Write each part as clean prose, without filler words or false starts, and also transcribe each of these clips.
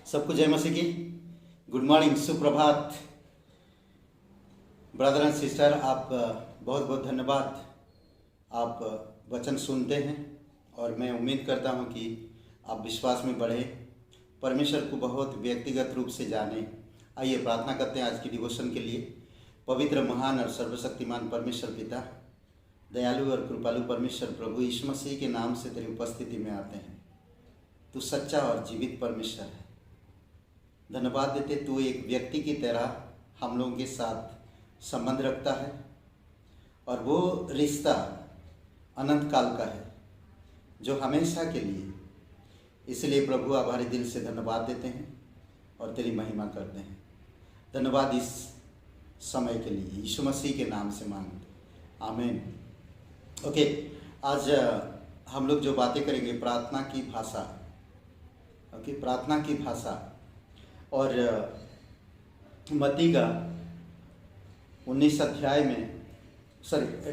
सबको जय मसीह की। गुड मॉर्निंग, सुप्रभात ब्रदर एंड सिस्टर। आप बहुत बहुत धन्यवाद। आप वचन सुनते हैं और मैं उम्मीद करता हूं कि आप विश्वास में बढ़े, परमेश्वर को बहुत व्यक्तिगत रूप से जाने। आइए प्रार्थना करते हैं आज की डिवोशन के लिए। पवित्र, महान और सर्वशक्तिमान परमेश्वर पिता, दयालु और कृपालु परमेश्वर प्रभु यीशु मसीह के नाम से तेरी उपस्थिति में आते हैं। तू सच्चा और जीवित परमेश्वर है। धन्यवाद देते, तू एक व्यक्ति की तरह हम लोगों के साथ संबंध रखता है और वो रिश्ता अनंत काल का है जो हमेशा के लिए। इसलिए प्रभु आभारी दिल से धन्यवाद देते हैं और तेरी महिमा करते हैं। धन्यवाद इस समय के लिए यीशु मसीह के नाम से मांगते, आमीन। ओके, आज हम लोग जो बातें करेंगे प्रार्थना की भाषा। ओके, प्रार्थना की भाषा और मत्ती का 19 अध्याय में,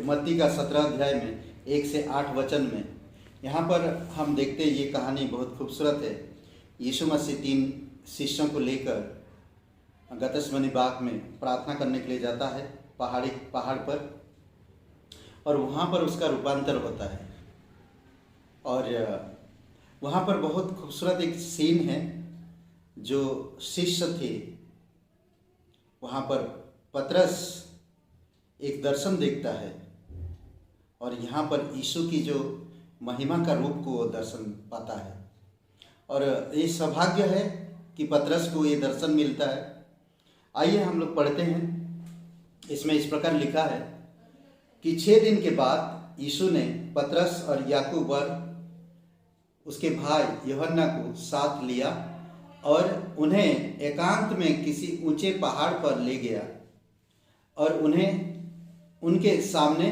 मत्ती का 17 अध्याय में 1 से 8 वचन में यहाँ पर हम देखते हैं ये कहानी बहुत खूबसूरत है। यीशु मसीह 3 शिष्यों को लेकर गतसमनी बाग में प्रार्थना करने के लिए जाता है पहाड़ पर, और वहाँ पर उसका रूपांतर होता है। और वहाँ पर बहुत खूबसूरत एक सीन है। जो शिष्य थे वहाँ पर पतरस एक दर्शन देखता है और यहाँ पर यीशु की जो महिमा का रूप को वो दर्शन पाता है। और ये सौभाग्य है कि पतरस को ये दर्शन मिलता है। आइए हम लोग पढ़ते हैं। इसमें इस प्रकार लिखा है कि 6 दिन के बाद यीशु ने पतरस और याकूब और उसके भाई यूहन्ना को साथ लिया और उन्हें एकांत में किसी ऊंचे पहाड़ पर ले गया और उन्हें उनके सामने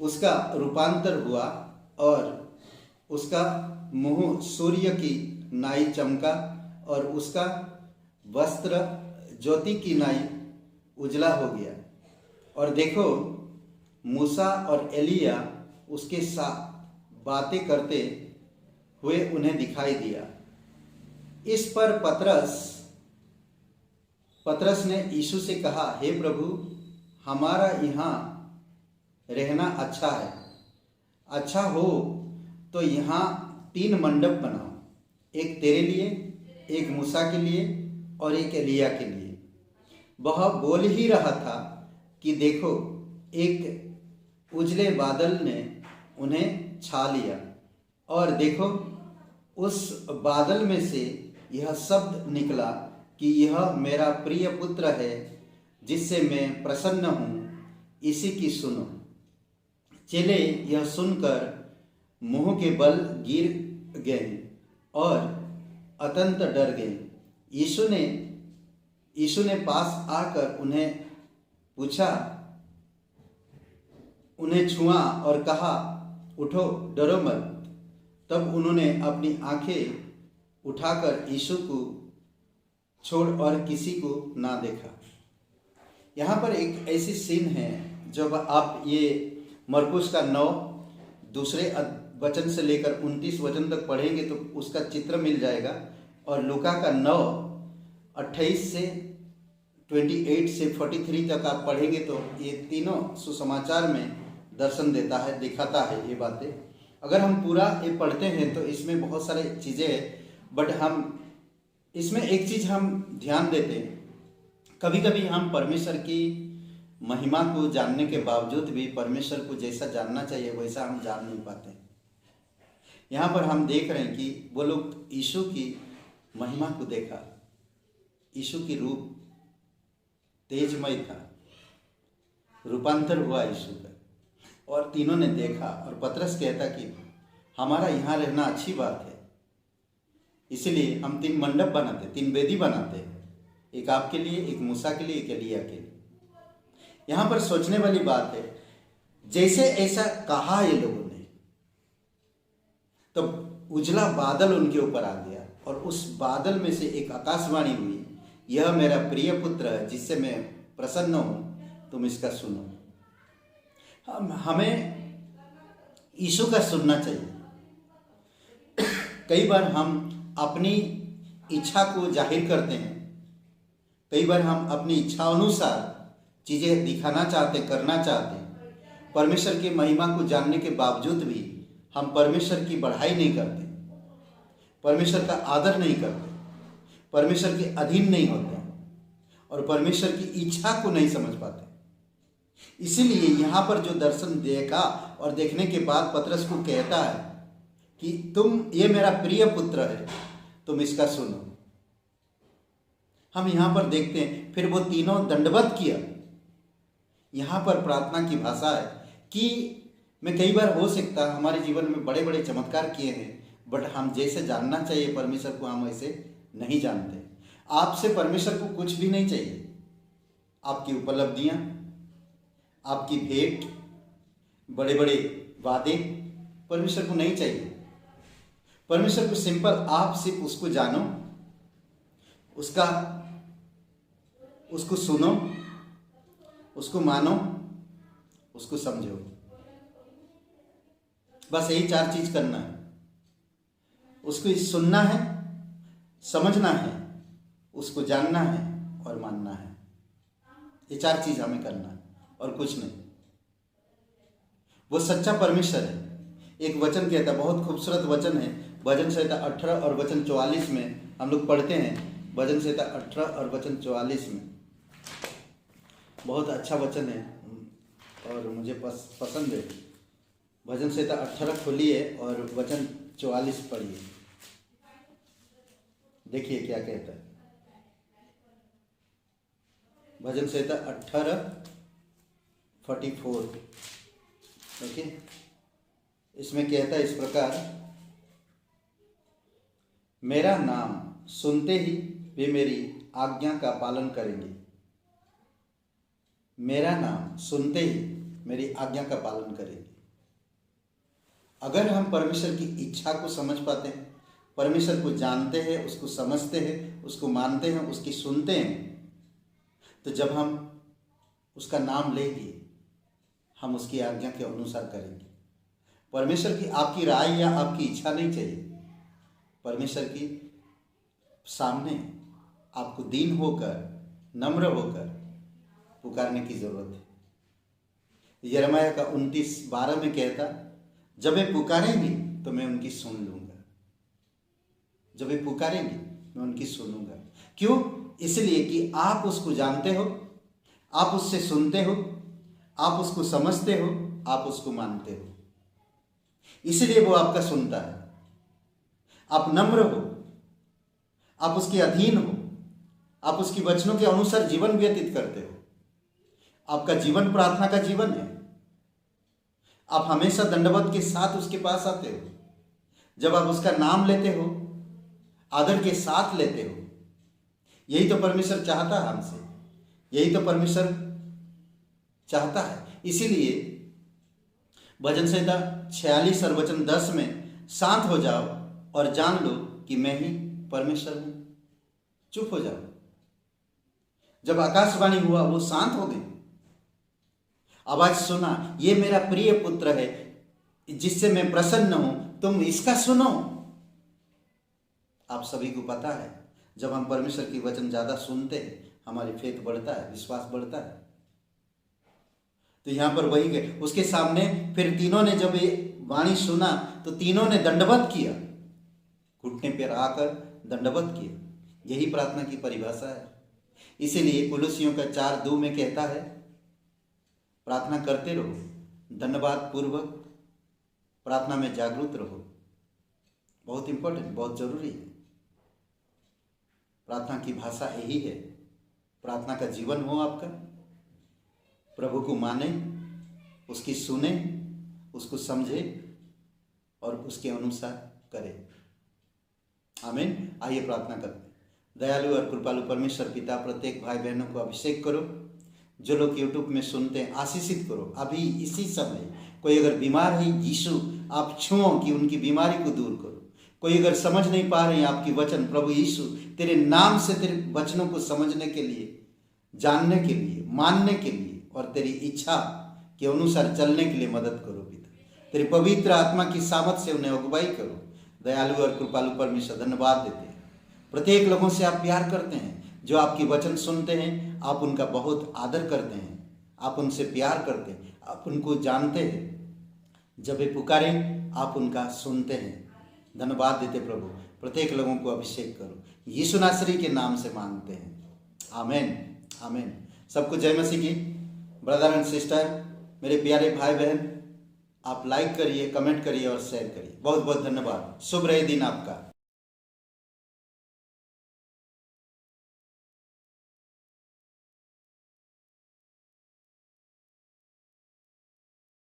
उसका रूपांतर हुआ और उसका मुंह सूर्य की नाई चमका और उसका वस्त्र ज्योति की नाई उजला हो गया। और देखो, मूसा और एलिया उसके साथ बातें करते हुए उन्हें दिखाई दिया। इस पर पतरस ने यीशु से कहा, हे प्रभु, हमारा यहाँ रहना अच्छा है। अच्छा हो तो यहाँ 3 मंडप बनाओ, एक तेरे लिए, एक मूसा के लिए और एक एलिया के लिए। वह बोल ही रहा था कि देखो, एक उजले बादल ने उन्हें छा लिया और देखो, उस बादल में से यह शब्द निकला कि यह मेरा प्रिय पुत्र है जिससे मैं प्रसन्न हूँ, इसी की सुनो। चेले यह सुनकर मुंह के बल गिर गए और अत्यंत डर गए। यीशु ने पास आकर उन्हें पूछा, उन्हें छुआ और कहा, उठो, डरो मत। तब उन्होंने अपनी आंखें उठाकर यीशु को छोड़ और किसी को ना देखा। यहाँ पर एक ऐसी सीन है, जब आप ये मरकुस का 9 दूसरे वचन से लेकर 29 वचन तक पढ़ेंगे तो उसका चित्र मिल जाएगा। और लूका का 9 28 से 28 से 43 तक आप पढ़ेंगे तो ये तीनों सुसमाचार में दर्शन देता है, दिखाता है ये बातें। अगर हम पूरा ये पढ़ते हैं तो इसमें बहुत सारे चीज़ें हैं, बट हम इसमें एक चीज़ हम ध्यान देते हैं। कभी कभी हम परमेश्वर की महिमा को जानने के बावजूद भी परमेश्वर को जैसा जानना चाहिए वैसा हम जान नहीं पाते। यहाँ पर हम देख रहे हैं कि वो लोग यीशु की महिमा को देखा। यीशु की रूप तेजमय था, रूपांतर हुआ यीशु का, और तीनों ने देखा। और पतरस कहता कि हमारा यहाँ रहना अच्छी बात है, इसलिए हम 3 मंडप बनाते, 3 वेदी बनाते, एक आपके लिए, एक मूसा के लिए, एक एलिया के लिए। यहाँ पर सोचने वाली बात है, जैसे ऐसा कहा ये लोगों ने, तो उजला बादल उनके ऊपर आ गया और उस बादल में से एक आकाशवाणी हुई, यह मेरा प्रिय पुत्र है जिससे मैं प्रसन्न हूँ, तुम इसका सुनो। हमें यीशु का सुनना चाहिए। कई बार हम अपनी इच्छा को जाहिर करते हैं, कई बार हम अपनी इच्छा अनुसार चीज़ें दिखाना चाहते, करना चाहते हैं। परमेश्वर की महिमा को जानने के बावजूद भी हम परमेश्वर की बढ़ाई नहीं करते, परमेश्वर का आदर नहीं करते, परमेश्वर के अधीन नहीं होते और परमेश्वर की इच्छा को नहीं समझ पाते। इसीलिए यहाँ पर जो दर्शन देखा और देखने के बाद पतरस को कहता है कि ये मेरा प्रिय पुत्र है, तुम इसका सुनो। हम यहाँ पर देखते हैं फिर वो तीनों दंडवत किया। यहाँ पर प्रार्थना की भाषा है कि मैं कई बार हो सकता हमारे जीवन में बड़े बड़े चमत्कार किए हैं, बट हम जैसे जानना चाहिए परमेश्वर को हम ऐसे नहीं जानते। आपसे परमेश्वर को कुछ भी नहीं चाहिए, आपकी उपलब्धियां, आपकी भेंट, बड़े बड़े वादे परमेश्वर को नहीं चाहिए। परमेश्वर को सिंपल आप सिर्फ उसको जानो, उसको सुनो, उसको मानो, उसको समझो। बस यही 4 चीज करना है। उसको सुनना है, समझना है, उसको जानना है और मानना है। ये 4 चीज हमें करना है और कुछ नहीं। वो सच्चा परमेश्वर है। एक वचन कहता है, बहुत खूबसूरत वचन है, भजन संहिता 18 और वचन 44 में हम लोग पढ़ते हैं। भजन संहिता 18 और वचन 44 में बहुत अच्छा वचन है और मुझे पसंद है। भजन संहिता 18 खोलिए और वचन 44 पढ़िए, देखिए क्या कहता है। भजन संहिता 18:44 देखिए, इसमें कहता है इस प्रकार, मेरा नाम सुनते ही वे मेरी आज्ञा का पालन करेंगे। मेरा नाम सुनते ही मेरी आज्ञा का पालन करेंगे। अगर हम परमेश्वर की इच्छा को समझ पाते हैं, परमेश्वर को जानते हैं, उसको समझते हैं, उसको मानते हैं, उसकी सुनते हैं, तो जब हम उसका नाम लेंगे हम उसकी आज्ञा के अनुसार करेंगे। परमेश्वर की आपकी राय या आपकी इच्छा नहीं चाहिए। परमेश्वर की सामने आपको दीन होकर, नम्र होकर पुकारने की जरूरत है। यिर्मयाह का 29:12 में कहता, जब वे पुकारेंगे तो मैं उनकी सुन लूंगा। जब वे पुकारेंगे मैं उनकी सुनूंगा। क्यों? इसलिए कि आप उसको जानते हो, आप उससे सुनते हो, आप उसको समझते हो, आप उसको मानते हो, इसलिए वो आपका सुनता है। आप नम्र हो, आप उसके अधीन हो, आप उसकी वचनों के अनुसार जीवन व्यतीत करते हो। आपका जीवन प्रार्थना का जीवन है। आप हमेशा दंडवत के साथ उसके पास आते हो। जब आप उसका नाम लेते हो, आदर के साथ लेते हो। यही तो परमेश्वर चाहता है हमसे, यही तो परमेश्वर चाहता है। इसीलिए भजन संहिता 46 और वचन 10 में, शांत हो जाओ और जान लो कि मैं ही परमेश्वर हूं। चुप हो जाओ। जब आकाशवाणी हुआ वो शांत हो गई। आवाज सुना, ये मेरा प्रिय पुत्र है जिससे मैं प्रसन्न हूं, तुम इसका सुनो। आप सभी को पता है, जब हम परमेश्वर की वचन ज्यादा सुनते हैं हमारी फेथ बढ़ता है, विश्वास बढ़ता है। तो यहां पर वही गए उसके सामने। फिर तीनों ने जब ये वाणी सुना तो तीनों ने दंडवत किया, घुटने पर आकर दंडवत किया। यही प्रार्थना की परिभाषा है। इसीलिए कुलुसियों का 4:2 में कहता है, प्रार्थना करते रहो, धन्यवाद पूर्वक प्रार्थना में जागरूक रहो। बहुत इंपॉर्टेंट, बहुत जरूरी है। प्रार्थना की भाषा यही है। प्रार्थना का जीवन हो आपका, प्रभु को माने, उसकी सुने, उसको समझे और उसके अनुसार करें। आमीन। आइए प्रार्थना करते हैं। दयालु और कृपालु परमेश्वर पिता, प्रत्येक भाई बहनों को अभिषेक करो। जो लोग यूट्यूब में सुनते हैं आशीषित करो। अभी इसी समय कोई अगर बीमार है, यीशु आप छुओ कि उनकी बीमारी को दूर करो। कोई अगर समझ नहीं पा रहे हैं आपकी वचन, प्रभु यीशु तेरे नाम से तेरे वचनों को समझने के लिए, जानने के लिए, मानने के लिए और तेरी इच्छा के अनुसार चलने के लिए मदद करो पिता। तेरी पवित्र आत्मा की सामर्थ से उन्हें अगुवाई करो। दयालु और कृपालु परमेश्वर, धन्यवाद देते हैं। प्रत्येक लोगों से आप प्यार करते हैं, जो आपकी वचन सुनते हैं आप उनका बहुत आदर करते हैं, आप उनसे प्यार करते हैं, आप उनको जानते हैं। जब वे पुकारें आप उनका सुनते हैं। धन्यवाद देते प्रभु, प्रत्येक लोगों को अभिषेक करो, यीशु नासरी के नाम से मांगते हैं, आमीन आमीन। सबको जय मसीह की। ब्रदर एंड सिस्टर, मेरे प्यारे भाई बहन, आप लाइक करिए, कमेंट करिए और शेयर करिए। बहुत बहुत धन्यवाद। शुभ रहे दिन आपका।